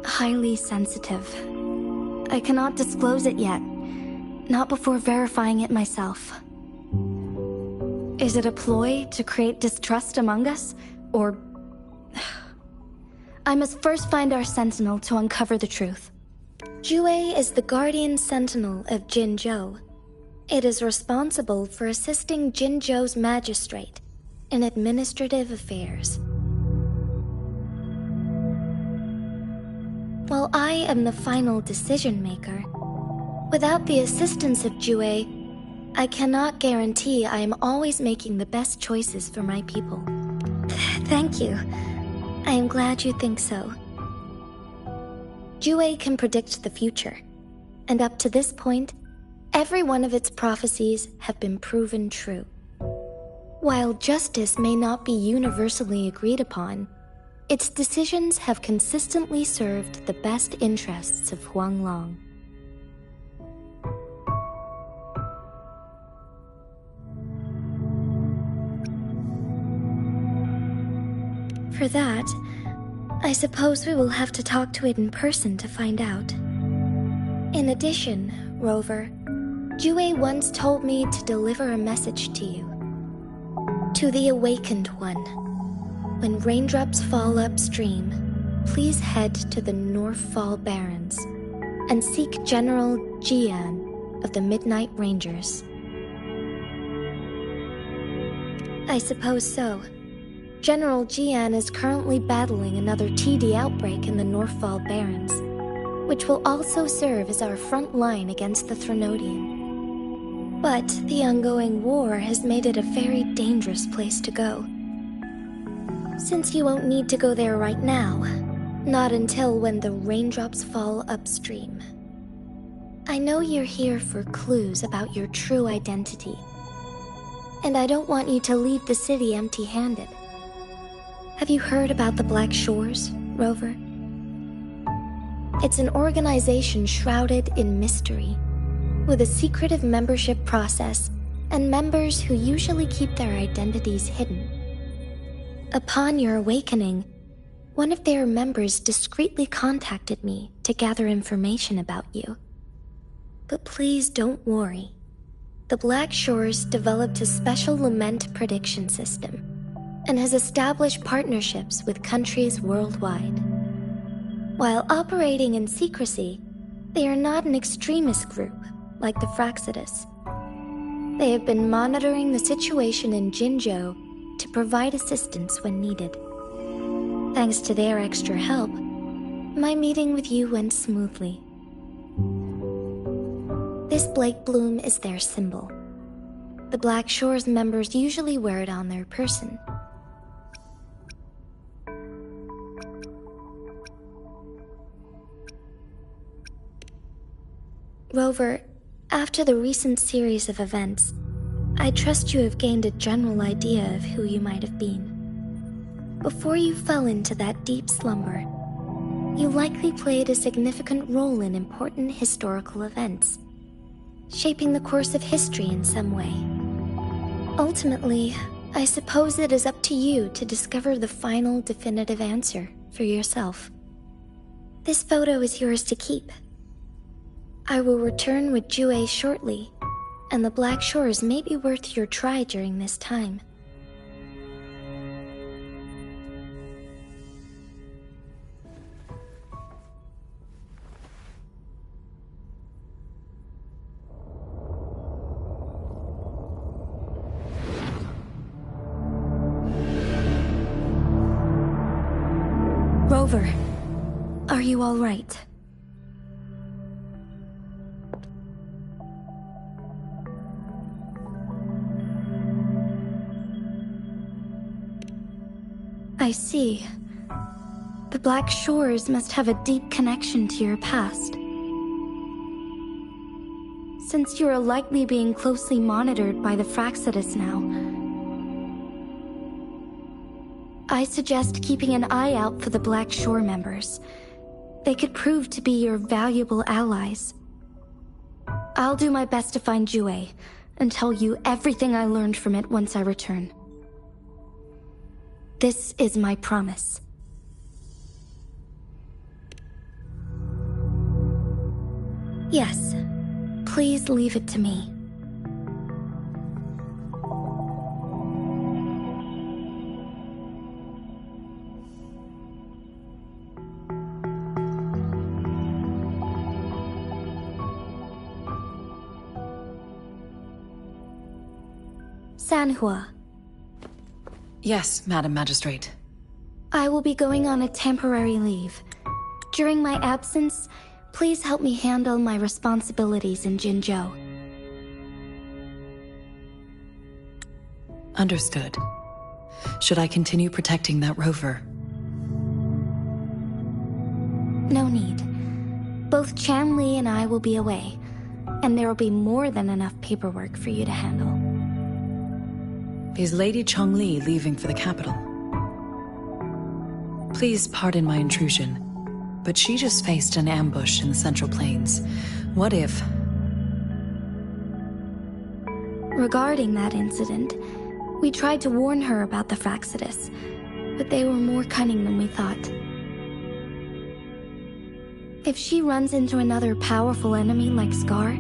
highly sensitive. I cannot disclose it yet, not before verifying it myself. Is it a ploy to create distrust among us, or... I must first find our sentinel to uncover the truth. Jue is the guardian sentinel of Jinzhou. It is responsible for assisting Jinzhou's magistrate in administrative affairs. While I am the final decision maker, without the assistance of Jue, I cannot guarantee I am always making the best choices for my people. Thank you. I am glad you think so. Jue can predict the future, and up to this point, every one of its prophecies have been proven true. While justice may not be universally agreed upon, its decisions have consistently served the best interests of Huanglong. For that, I suppose we will have to talk to it in person to find out. In addition, Rover, Jue once told me to deliver a message to you. To the Awakened One. When raindrops fall upstream, please head to the Northfall Barrens and seek General Jian of the Midnight Rangers. I suppose so. General Jian is currently battling another TD outbreak in the Northfall Barrens, which will also serve as our front line against the Threnodian. But the ongoing war has made it a very dangerous place to go. Since you won't need to go there right now, not until when the raindrops fall upstream. I know you're here for clues about your true identity, and I don't want you to leave the city empty-handed. Have you heard about the Black Shores, Rover? It's an organization shrouded in mystery, with a secretive membership process and members who usually keep their identities hidden. Upon your awakening, one of their members discreetly contacted me to gather information about you. But please don't worry. The Black Shores developed a special lament prediction system and has established partnerships with countries worldwide. While operating in secrecy, they are not an extremist group like the Fractsidus. They have been monitoring the situation in Jinzhou to provide assistance when needed. Thanks to their extra help, my meeting with you went smoothly. This Blake Bloom is their symbol. The Black Shores members usually wear it on their person. Rover, after the recent series of events, I trust you have gained a general idea of who you might have been. Before you fell into that deep slumber, you likely played a significant role in important historical events, shaping the course of history in some way. Ultimately, I suppose it is up to you to discover the final definitive answer for yourself. This photo is yours to keep. I will return with Jue shortly, and the Black Shores may be worth your try during this time. Rover, are you all right? I see. The Black Shores must have a deep connection to your past. Since you are likely being closely monitored by the Fractsidus now, I suggest keeping an eye out for the Black Shore members. They could prove to be your valuable allies. I'll do my best to find Jue and tell you everything I learned from it once I return. This is my promise. Yes. Please leave it to me. Sanhua. Yes, Madam Magistrate. I will be going on a temporary leave. During my absence, please help me handle my responsibilities in Jinzhou. Understood. Should I continue protecting that rover? No need. Both Chanli and I will be away, and there will be more than enough paperwork for you to handle. Is Lady Chongli leaving for the capital? Please pardon my intrusion, but she just faced an ambush in the Central Plains. What if... Regarding that incident, we tried to warn her about the Fractsidus, but they were more cunning than we thought. If she runs into another powerful enemy like Scar,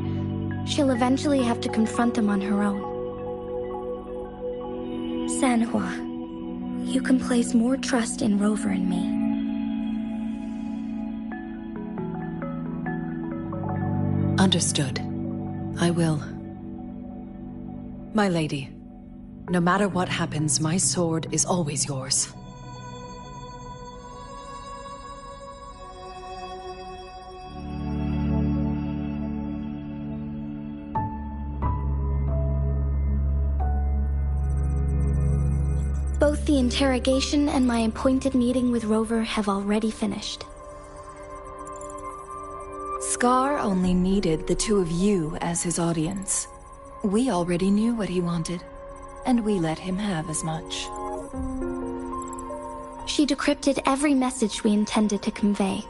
she'll eventually have to confront them on her own. Sanhua, you can place more trust in Rover and me. Understood. I will. My lady, no matter what happens, my sword is always yours. Both the interrogation and my appointed meeting with Rover have already finished. Scar only needed the two of you as his audience. We already knew what he wanted, and we let him have as much. She decrypted every message we intended to convey.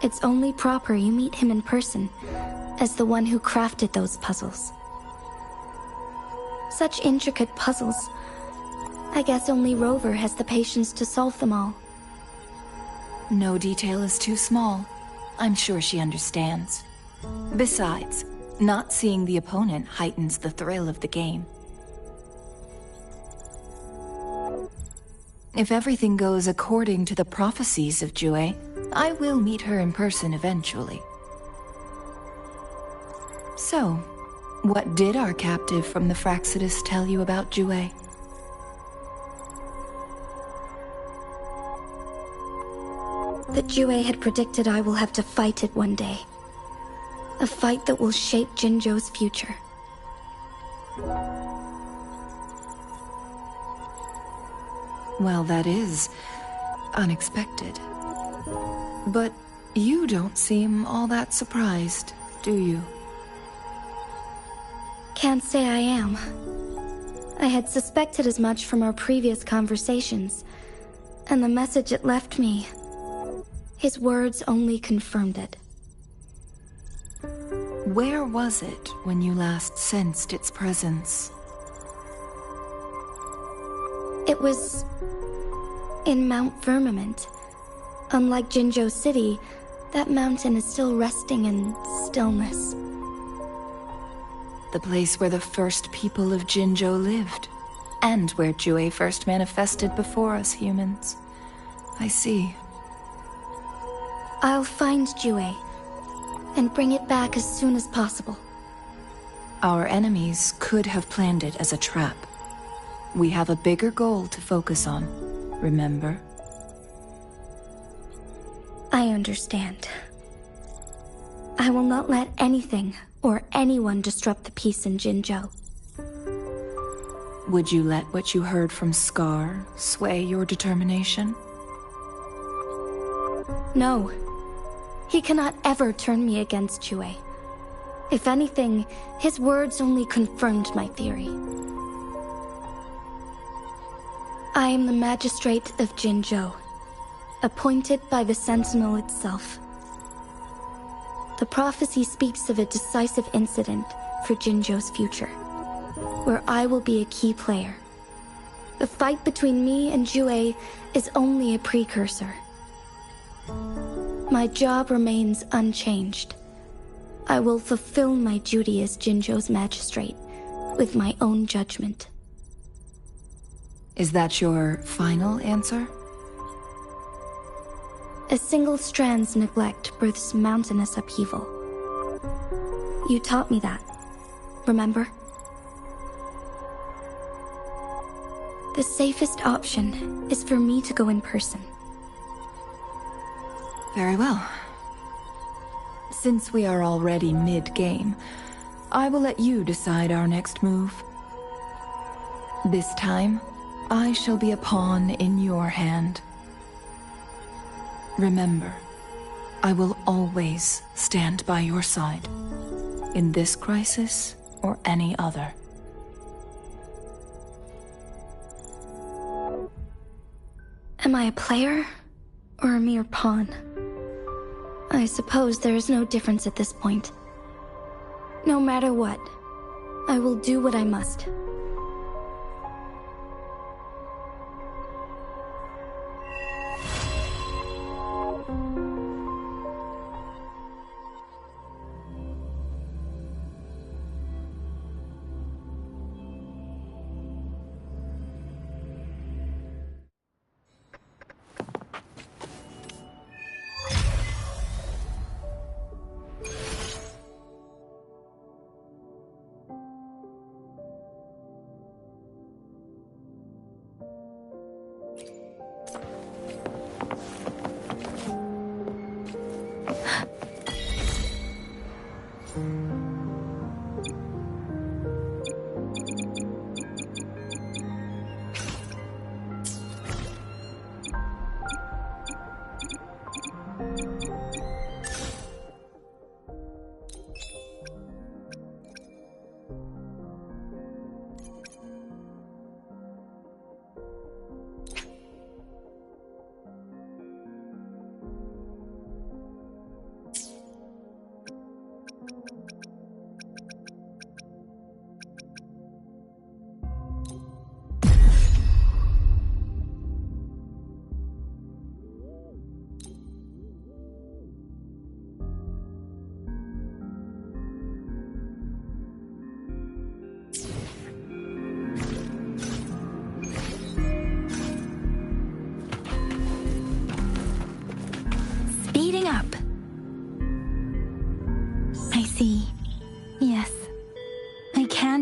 It's only proper you meet him in person, as the one who crafted those puzzles. Such intricate puzzles. I guess only Rover has the patience to solve them all. No detail is too small. I'm sure she understands. Besides, not seeing the opponent heightens the thrill of the game. If everything goes according to the prophecies of Jue, I will meet her in person eventually. So, what did our captive from the Fractsidus tell you about Jue? That Jue had predicted I will have to fight it one day. A fight that will shape Jinzhou's future. Well, that is unexpected. But you don't seem all that surprised, do you? Can't say I am. I had suspected as much from our previous conversations, and the message it left me, his words only confirmed it. Where was it when you last sensed its presence? It was in Mount Firmament. Unlike Jinzhou City, that mountain is still resting in stillness. The place where the first people of Jinzhou lived, and where Jue first manifested before us humans. I see. I'll find Jue, and bring it back as soon as possible. Our enemies could have planned it as a trap. We have a bigger goal to focus on, remember? I understand. I will not let anything or anyone disrupt the peace in Jinzhou. Would you let what you heard from Scar sway your determination? No. He cannot ever turn me against Jue. If anything, his words only confirmed my theory. I am the Magistrate of Jinzhou, appointed by the Sentinel itself. The prophecy speaks of a decisive incident for Jinzhou's future, where I will be a key player. The fight between me and Jue is only a precursor. My job remains unchanged. I will fulfill my duty as Jinzhou's magistrate with my own judgment. Is that your final answer? A single strand's neglect births mountainous upheaval. You taught me that, remember? The safest option is for me to go in person. Very well. Since we are already mid-game, I will let you decide our next move. This time, I shall be a pawn in your hand. Remember, I will always stand by your side, in this crisis or any other. Am I a player or a mere pawn? I suppose there is no difference at this point. No matter what, I will do what I must.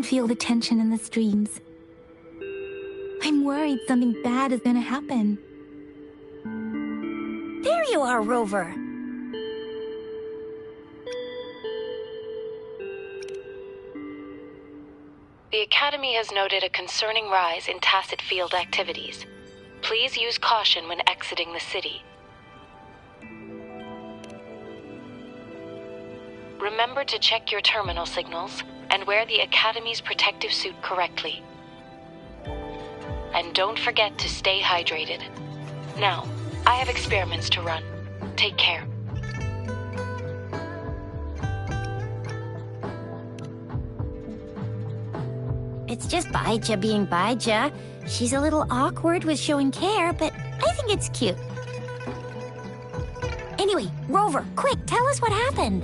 Feel the tension in the streams. I'm worried something bad is gonna happen. There you are, Rover. The Academy has noted a concerning rise in tacit field activities. Please use caution when exiting the city. Remember to check your terminal signals and wear the Academy's protective suit correctly. And don't forget to stay hydrated. Now, I have experiments to run. Take care. It's just Baija being Baija. She's a little awkward with showing care, but I think it's cute. Anyway, Rover, quick, tell us what happened.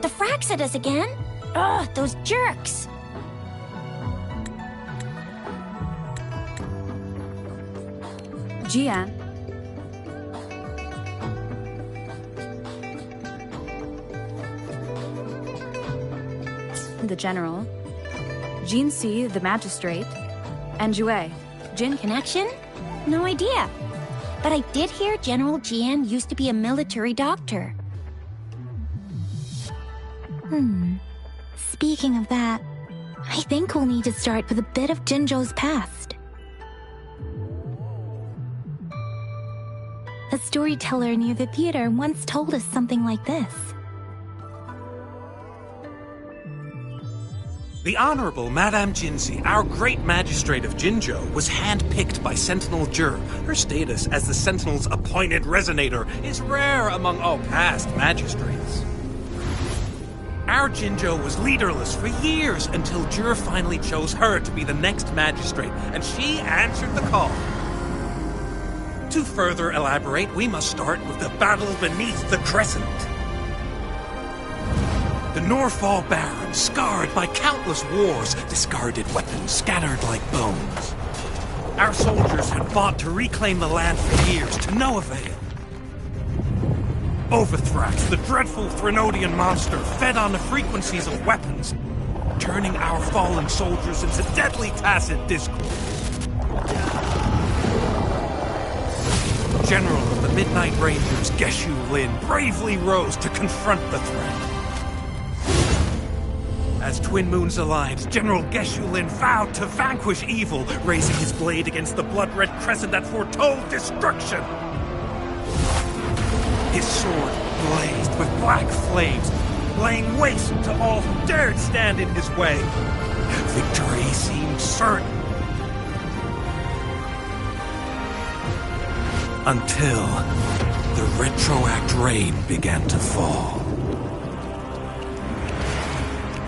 The Frax at us again? Ugh, those jerks! Jian. The General. Jinxi, the Magistrate. And Jue. Jin connection? No idea. But I did hear General Jian used to be a military doctor. Speaking of that, I think we'll need to start with a bit of Jinzhou's past. A storyteller near the theater once told us something like this. The Honorable Madame Jinxi, our great magistrate of Jinzhou, was handpicked by Sentinel Jur. Her status as the Sentinel's appointed resonator is rare among all past magistrates. Our Jinzhou was leaderless for years until Jur finally chose her to be the next magistrate, and she answered the call. To further elaborate, we must start with the battle beneath the Crescent. The Norfall Barons, scarred by countless wars, discarded weapons scattered like bones. Our soldiers had fought to reclaim the land for years, to no avail. Overthrax, the dreadful Threnodian monster, fed on the frequencies of weapons, turning our fallen soldiers into deadly tacit discord. General of the Midnight Rangers, Geshu Lin, bravely rose to confront the threat. As Twin Moons aligned, General Geshu Lin vowed to vanquish evil, raising his blade against the blood-red crescent that foretold destruction. His sword blazed with black flames, laying waste to all who dared stand in his way. Victory seemed certain. Until the retroact rain began to fall.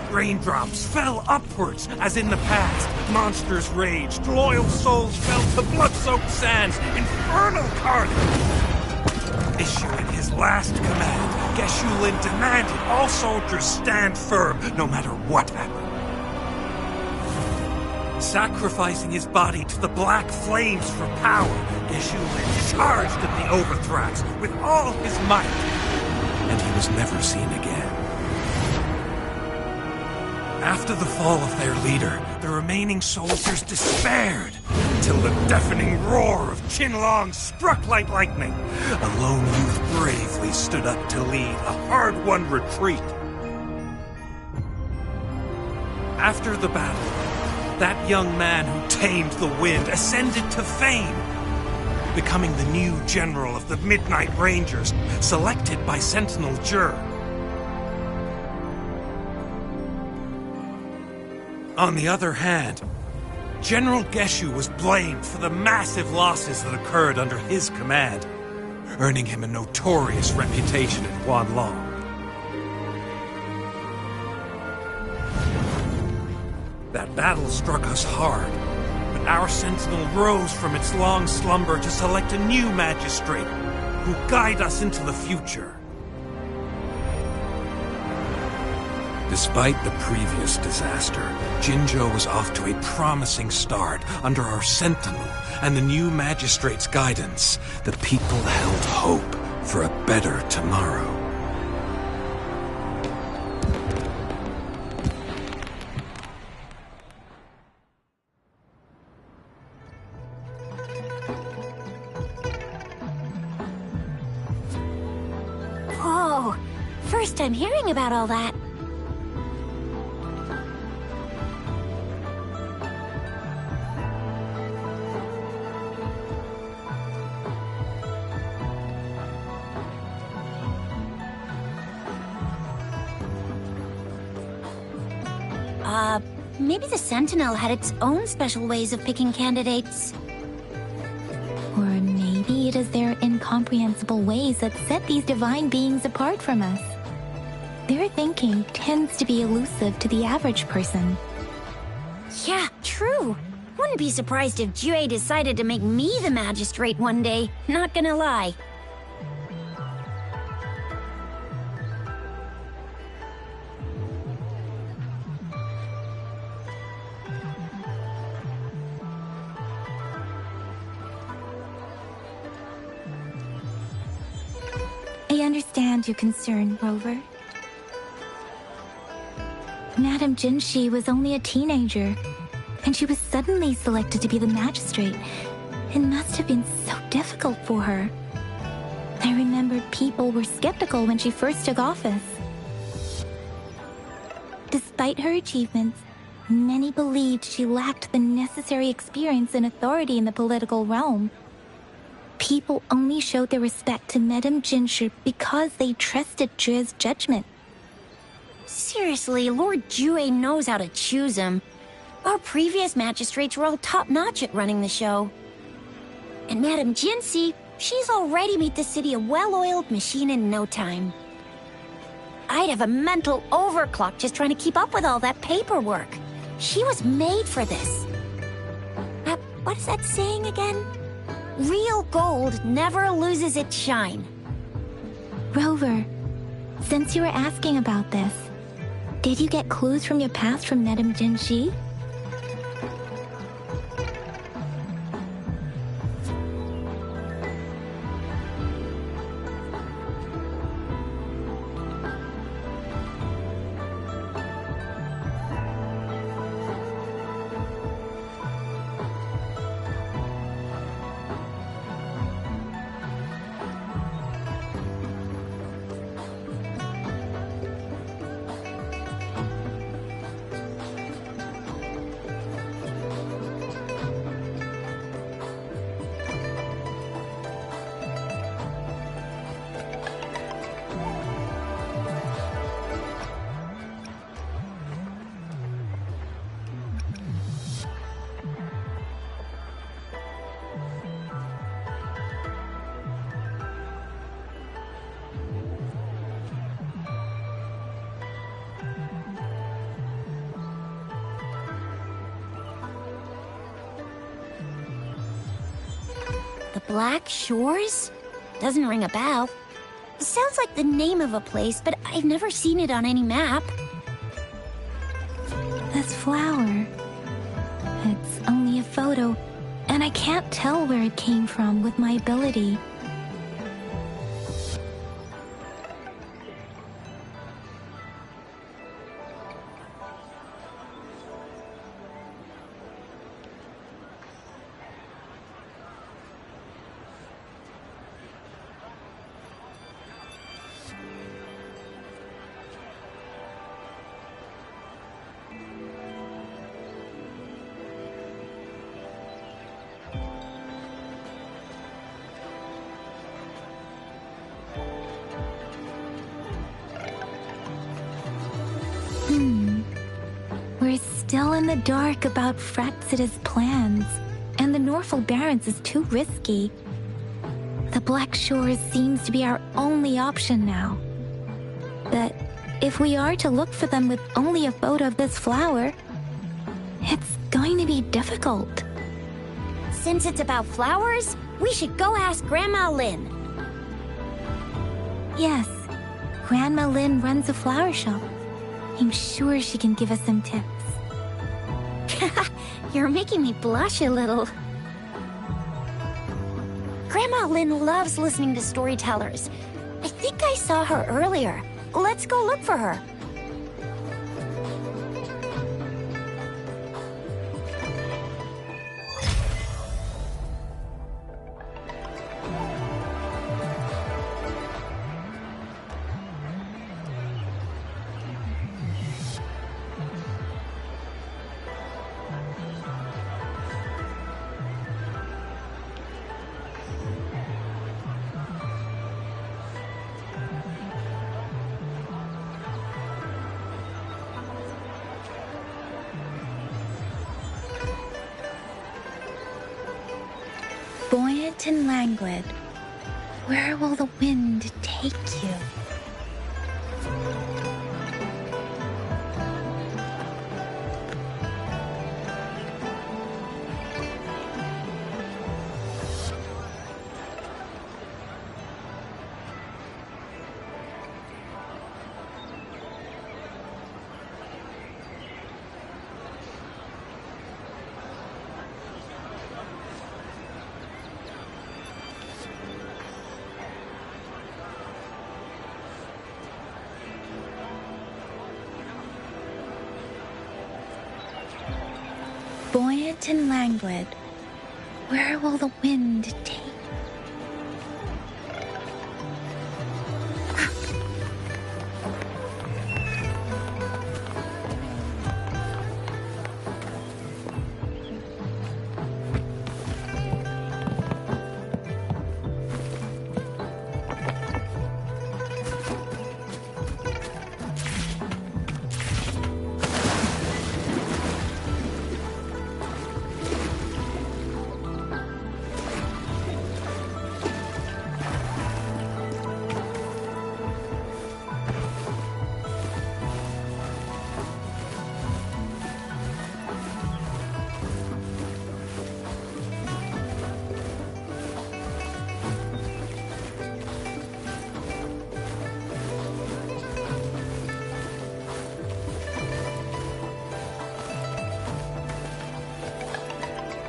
Raindrops fell upwards, as in the past. Monsters raged, loyal souls fell to blood-soaked sands, infernal carnage. Issuing his last command, Geshu Lin demanded all soldiers stand firm, no matter what happened. Sacrificing his body to the black flames for power, Geshu Lin charged at the Overthrax with all his might, and he was never seen again. After the fall of their leader, the remaining soldiers despaired, until the deafening roar of Qinlong struck like lightning. A lone youth bravely stood up to lead a hard-won retreat. After the battle, that young man who tamed the wind ascended to fame, becoming the new general of the Midnight Rangers, selected by Sentinel Jur. On the other hand, General Geshu was blamed for the massive losses that occurred under his command, earning him a notorious reputation in Huanlong. That battle struck us hard, but our sentinel rose from its long slumber to select a new magistrate who guide us into the future. Despite the previous disaster, Jinzhou was off to a promising start under our sentinel and the new magistrate's guidance. The people held hope for a better tomorrow. Whoa! First time hearing about all that. Maybe the Sentinel had its own special ways of picking candidates. Or maybe it is their incomprehensible ways that set these divine beings apart from us. Their thinking tends to be elusive to the average person. Yeah, true. Wouldn't be surprised if Jue decided to make me the magistrate one day, not gonna lie. I understand your concern, Rover. Madame Jinshi was only a teenager, and she was suddenly selected to be the magistrate. It must have been so difficult for her. I remember people were skeptical when she first took office. Despite her achievements, many believed she lacked the necessary experience and authority in the political realm. People only showed their respect to Madame Jinshi because they trusted Jue's judgment. Seriously, Lord Jue knows how to choose him. Our previous magistrates were all top-notch at running the show. And Madame Jinshi, she's already made the city a well-oiled machine in no time. I'd have a mental overclock just trying to keep up with all that paperwork. She was made for this. What is that saying again? Real gold never loses its shine. Rover, since you were asking about this, did you get clues from your past from Madame Jinshi? The Black Shores? Doesn't ring a bell. Sounds like the name of a place, but I've never seen it on any map. This flower. It's only a photo, and I can't tell where it came from with my ability. We're still in the dark about Fraxida's plans, and the Norfolk Barrens is too risky. The Black Shores seems to be our only option now. But if we are to look for them with only a photo of this flower, it's going to be difficult. Since it's about flowers, we should go ask Grandma Lynn. Yes, Grandma Lynn runs a flower shop. I'm sure she can give us some tips. You're making me blush a little. Grandma Lynn loves listening to storytellers. I think I saw her earlier. Let's go look for her. Buoyant and languid, where will the wind take you? Buoyant and languid, where will the wind take?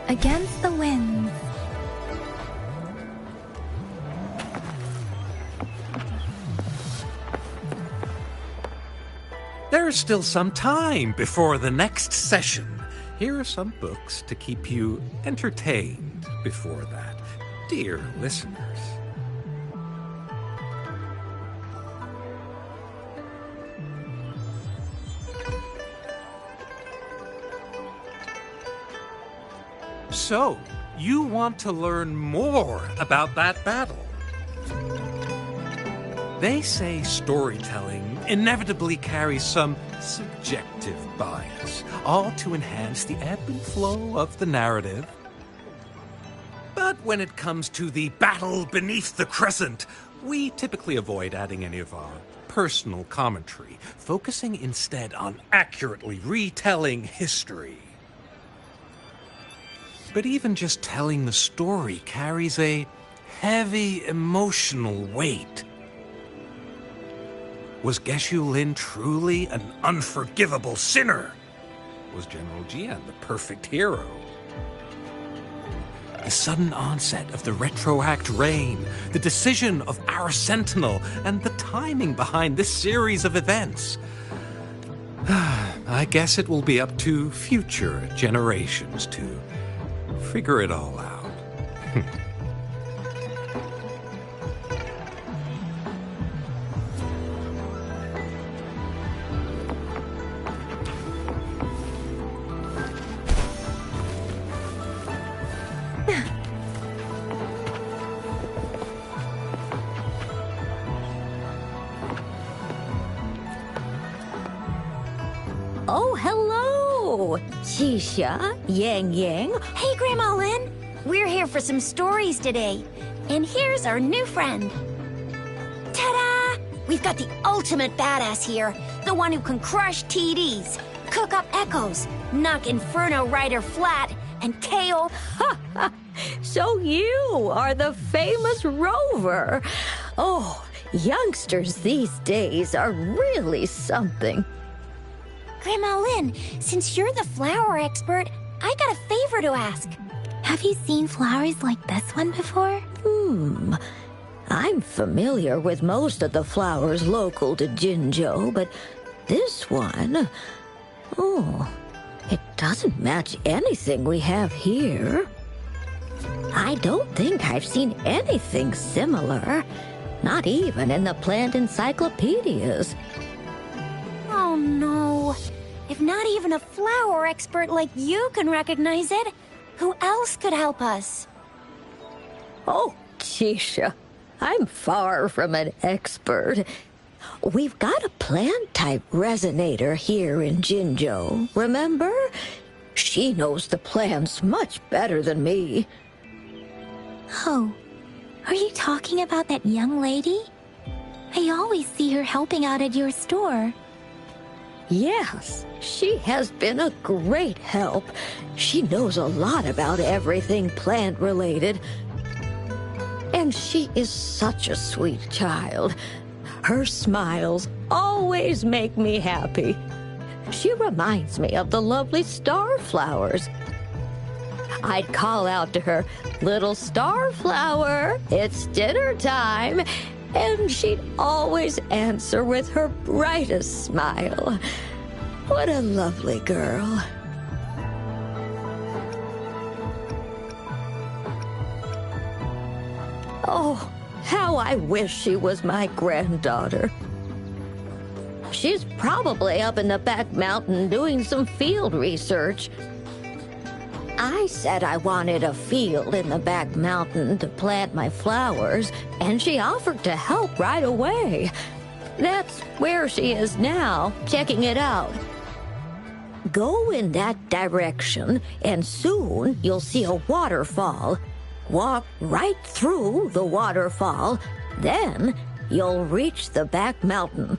Against the winds. There's still some time before the next session. Here are some books to keep you entertained before that, dear listeners. So, you want to learn more about that battle? They say storytelling inevitably carries some subjective bias, all to enhance the ebb and flow of the narrative. But when it comes to the battle beneath the crescent, we typically avoid adding any of our personal commentary, focusing instead on accurately retelling history. But even just telling the story carries a heavy emotional weight. Was Geshu Lin truly an unforgivable sinner? Was General Jian the perfect hero? The sudden onset of the Retroact reign, the decision of our Sentinel, and the timing behind this series of events. I guess it will be up to future generations to figure it all out. Oh, hello! Xixia, Yang Yang. Hey, Grandma Lin. We're here for some stories today. And here's our new friend. Ta-da! We've got the ultimate badass here. The one who can crush TDs, cook up echoes, knock Inferno Rider flat, and KO... So you are the famous Rover. Oh, youngsters these days are really something. Grandma Lin, since you're the flower expert, I got a favor to ask. Have you seen flowers like this one before? I'm familiar with most of the flowers local to Jinzhou, but this one... Oh, it doesn't match anything we have here. I don't think I've seen anything similar. Not even in the plant encyclopedias. Oh no. If not even a flower expert like you can recognize it, who else could help us? Oh, Xixia, I'm far from an expert. We've got a plant-type resonator here in Jinzhou, remember? She knows the plants much better than me. Oh, are you talking about that young lady? I always see her helping out at your store. Yes, she has been a great help. She knows a lot about everything plant-related. And she is such a sweet child. Her smiles always make me happy. She reminds me of the lovely starflowers. I'd call out to her, "Little starflower, it's dinner time," and she'd always answer with her brightest smile. What a lovely girl. Oh, how I wish she was my granddaughter. She's probably up in the back mountain doing some field research. I said I wanted a field in the back mountain to plant my flowers, and she offered to help right away. That's where she is now, checking it out. Go in that direction, and soon you'll see a waterfall. Walk right through the waterfall, then you'll reach the back mountain.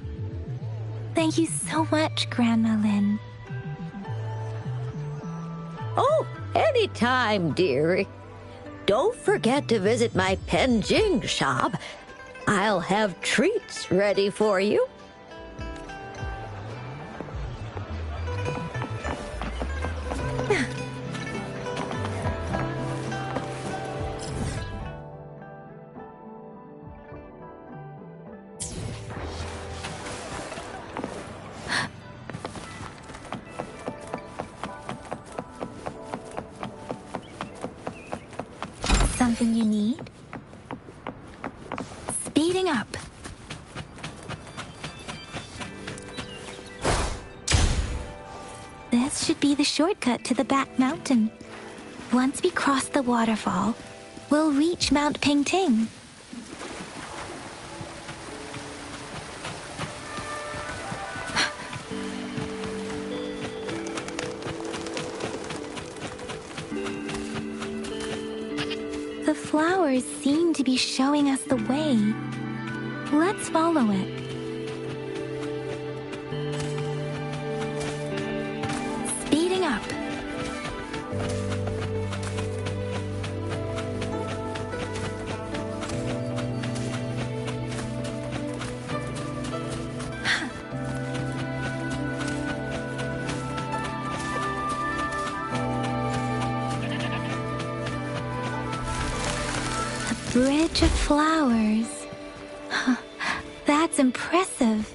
Thank you so much, Grandma Lin. Oh, anytime, dearie. Don't forget to visit my Penjing shop. I'll have treats ready for you. something you need? Speeding up. This should be the shortcut to the back mountain. Once we cross the waterfall, we'll reach Mount Pingting. The flowers seem to be showing us the way. Let's follow it. Speeding up. Bridge of flowers. That's impressive.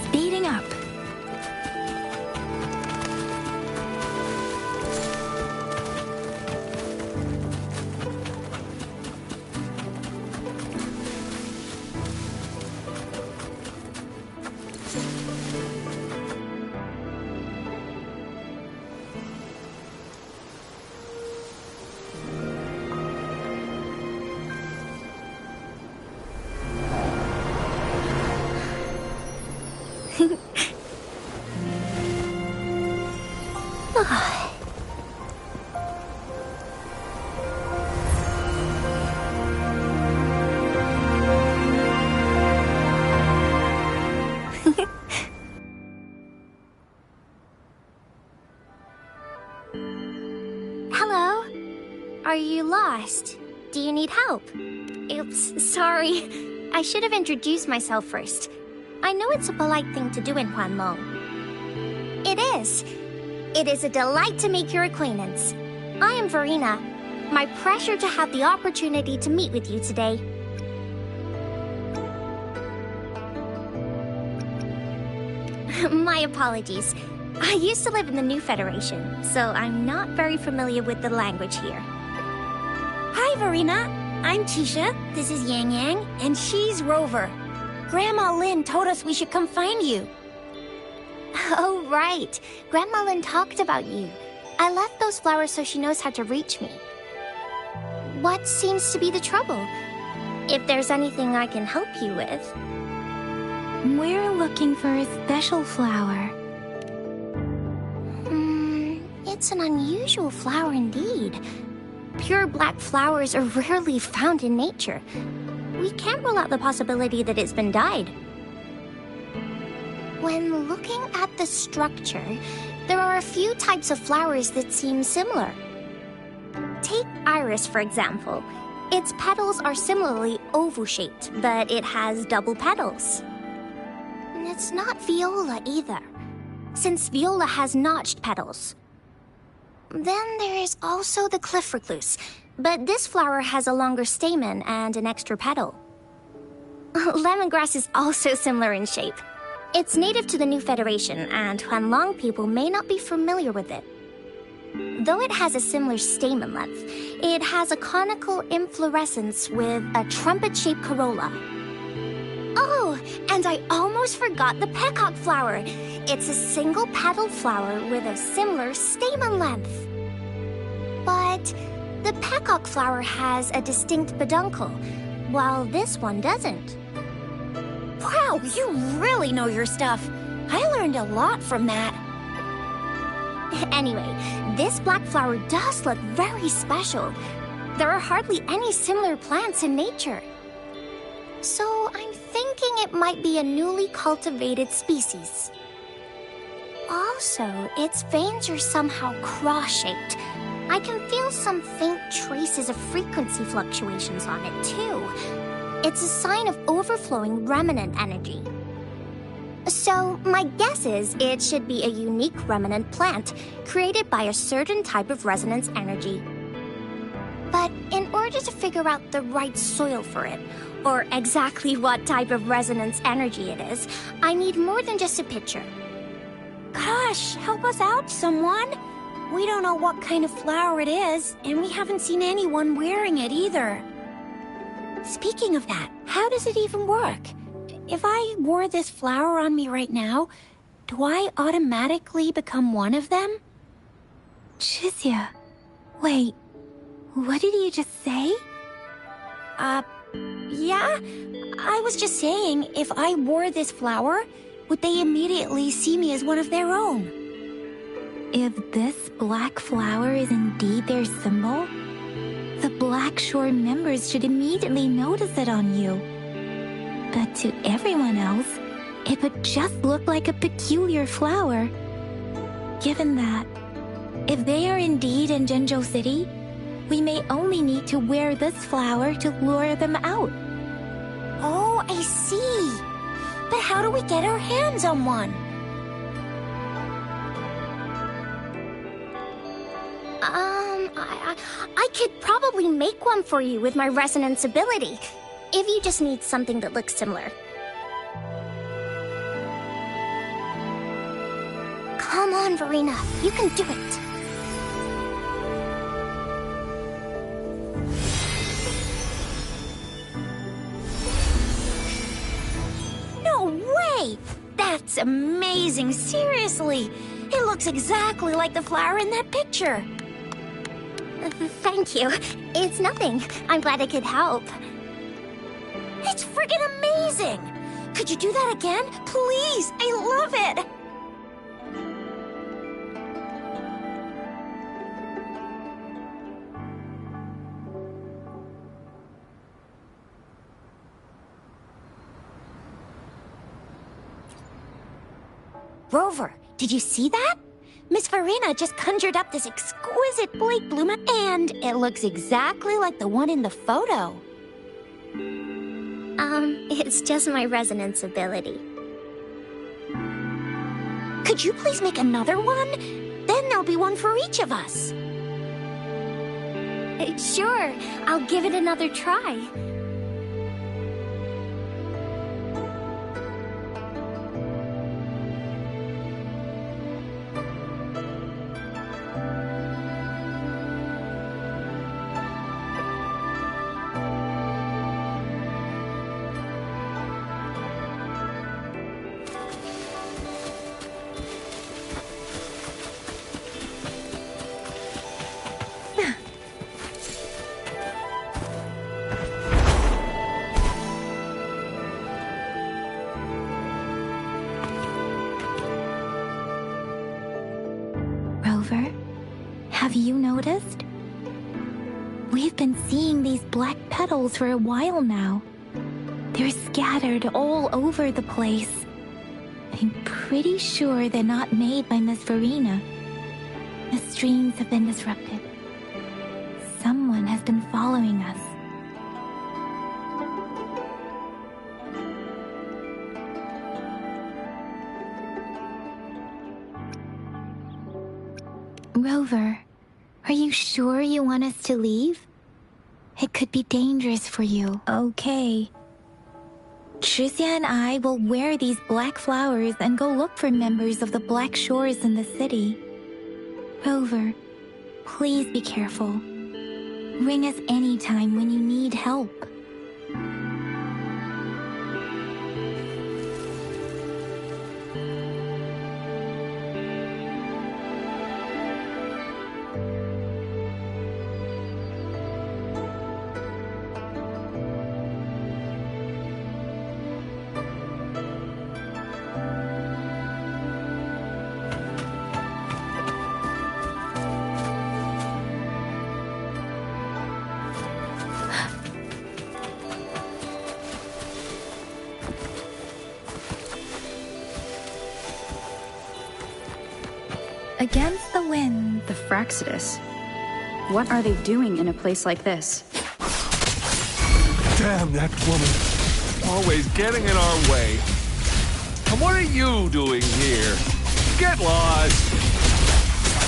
Speeding up. Hello? Are you lost? Do you need help? Oops, sorry. I should have introduced myself first. I know it's a polite thing to do in Huanlong. It is. It is a delight to make your acquaintance. I am Verena. My pleasure to have the opportunity to meet with you today. My apologies. I used to live in the New Federation, so I'm not very familiar with the language here. Hi, Verena. I'm Tisha. This is Yang Yang, and she's Rover. Grandma Lin told us we should come find you. Oh, right. Grandma Lin talked about you. I left those flowers so she knows how to reach me. What seems to be the trouble? If there's anything I can help you with. We're looking for a special flower. It's an unusual flower indeed. Pure black flowers are rarely found in nature. We can't rule out the possibility that it's been dyed. When looking at the structure, there are a few types of flowers that seem similar. Take iris, for example. Its petals are similarly oval-shaped, but it has double petals. It's not viola either, since viola has notched petals. Then there is also the cliff recluse, but this flower has a longer stamen and an extra petal. Lemongrass is also similar in shape. It's native to the New Federation, and Huanlong people may not be familiar with it. Though it has a similar stamen length, it has a conical inflorescence with a trumpet-shaped corolla. Oh, and I almost forgot the peacock flower. It's a single-petaled flower with a similar stamen length. But the peacock flower has a distinct peduncle, while this one doesn't. Wow, you really know your stuff. I learned a lot from that. Anyway, this black flower does look very special. There are hardly any similar plants in nature. So I'm thinking it might be a newly cultivated species. Also, its veins are somehow cross-shaped. I can feel some faint traces of frequency fluctuations on it, too. It's a sign of overflowing remnant energy. So, my guess is it should be a unique remnant plant created by a certain type of resonance energy. But in order to figure out the right soil for it, or exactly what type of resonance energy it is, I need more than just a picture. Hush! Help us out, someone! We don't know what kind of flower it is, and we haven't seen anyone wearing it either. Speaking of that, how does it even work? If I wore this flower on me right now, do I automatically become one of them? Chizia, wait, what did you just say? Yeah? I was just saying, if I wore this flower, would they immediately see me as one of their own? If this black flower is indeed their symbol, the Black Shore members should immediately notice it on you. But to everyone else, it would just look like a peculiar flower. Given that, if they are indeed in Jinzhou City, we may only need to wear this flower to lure them out. Oh, I see. But how do we get our hands on one? I could probably make one for you with my resonance ability, if you just need something that looks similar. Come on, Verena, you can do it. No way! That's amazing, seriously! It looks exactly like the flower in that picture. Thank you. It's nothing. I'm glad I could help. It's friggin' amazing! Could you do that again? Please! I love it! Rover, did you see that? Miss Verena just conjured up this exquisite Blake bloom, and it looks exactly like the one in the photo. It's just my resonance ability. Could you please make another one? Then there'll be one for each of us. Sure, I'll give it another try. Have you noticed? We've been seeing these black petals for a while now. They're scattered all over the place. I'm pretty sure they're not made by Miss Verena. The streams have been disrupted. Someone has been following us. Rover, are you sure you want us to leave? It could be dangerous for you. Okay. Chizia and I will wear these black flowers and go look for members of the Black Shores in the city. Rover, please be careful. Ring us anytime when you need help. Against the wind. The Fraxidus. What are they doing in a place like this? Damn that woman. Always getting in our way. And what are you doing here? Get lost!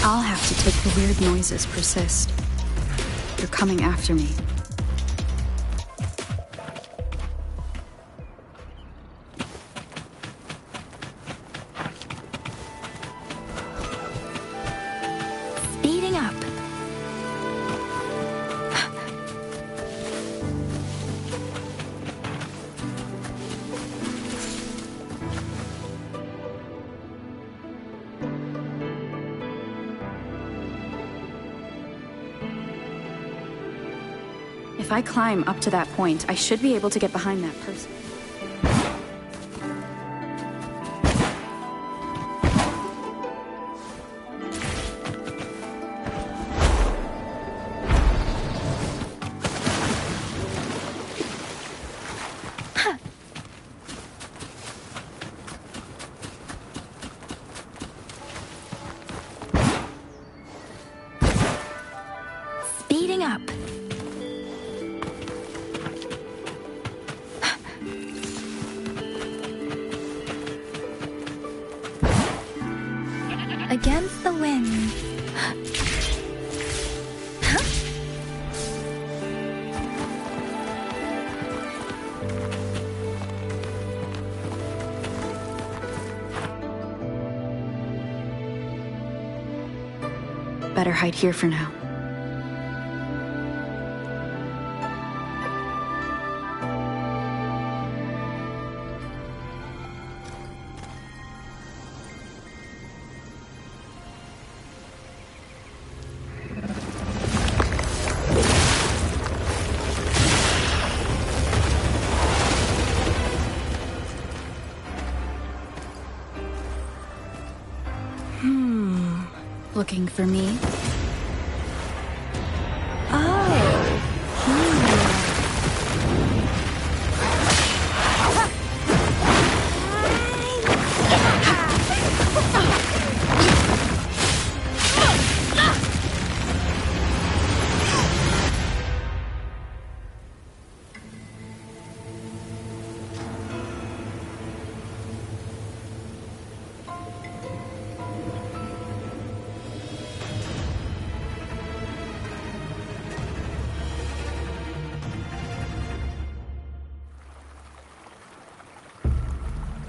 I'll have to take the weird noises persist. They're coming after me. If I climb up to that point, I should be able to get behind that person. Speeding up. Against the wind. Better hide here for now. Looking for me?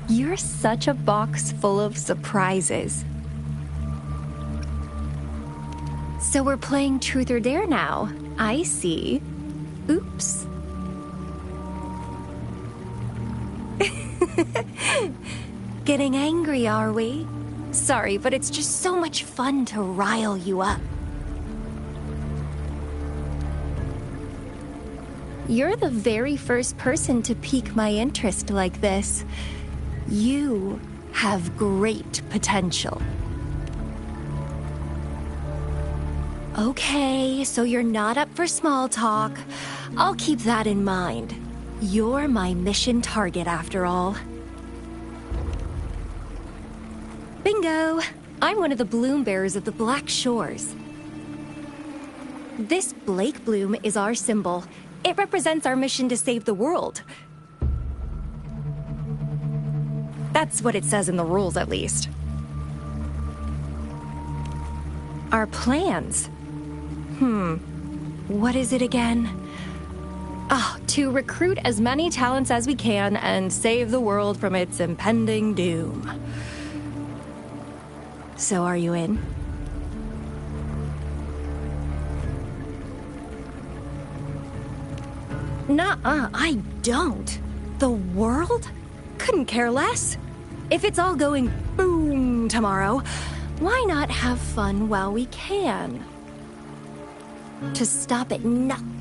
You're such a box full of surprises. So we're playing Truth or Dare now. I see. Oops. Getting angry, are we? Sorry, but it's just so much fun to rile you up. You're the very first person to pique my interest like this. You have great potential. Okay, so you're not up for small talk. I'll keep that in mind. You're my mission target after all. Bingo! I'm one of the bloom bearers of the Black Shores. This Blake bloom is our symbol. It represents our mission to save the world. That's what it says in the rules, at least. Our plans? What is it again? To recruit as many talents as we can and save the world from its impending doom. So are you in? Nuh-uh, I don't. The world? Couldn't care less. If it's all going boom tomorrow, why not have fun while we can? To stop at nothing